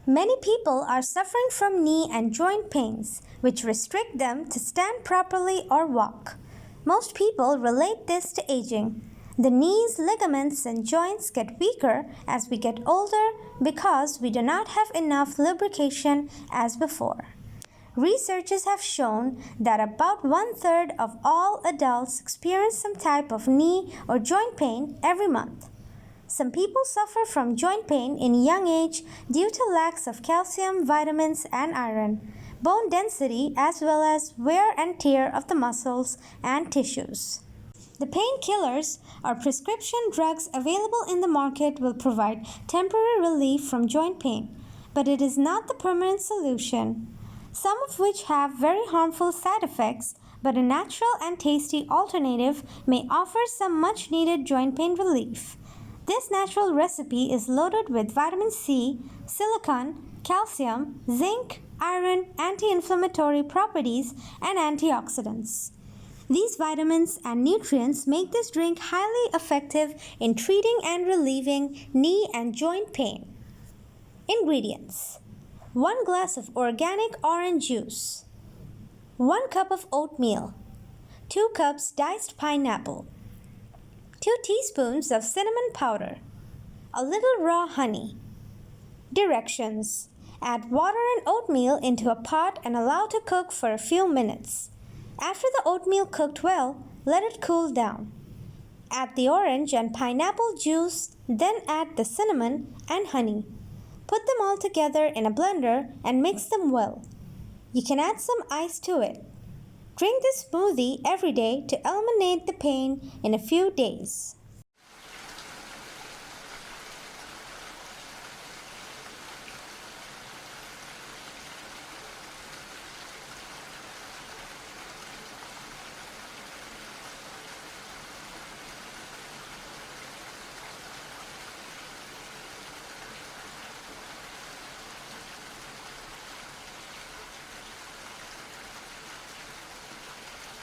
Many people are suffering from knee and joint pains, which restrict them to stand properly or walk. Most people relate this to aging. The knees, ligaments, and joints get weaker as we get older because we do not have enough lubrication as before. Researchers have shown that about 1/3 of all adults experience some type of knee or joint pain every month. Some people suffer from joint pain in young age due to lacks of calcium, vitamins, and iron, bone density, as well as wear and tear of the muscles and tissues. The painkillers or prescription drugs available in the market will provide temporary relief from joint pain, but it is not the permanent solution. Some of which have very harmful side effects, but a natural and tasty alternative may offer some much needed joint pain relief. This natural recipe is loaded with vitamin C, silicon, calcium, zinc, iron, anti-inflammatory properties, and antioxidants. These vitamins and nutrients make this drink highly effective in treating and relieving knee and joint pain. Ingredients: 1 glass of organic orange juice, 1 cup of oatmeal, 2 cups diced pineapple, 2 teaspoons of cinnamon powder, a little raw honey. Directions: add water and oatmeal into a pot and allow to cook for a few minutes. After the oatmeal cooked well, let it cool down. Add the orange and pineapple juice, then add the cinnamon and honey. Put them all together in a blender and mix them well. You can add some ice to it. Drink this smoothie every day to eliminate the pain in a few days.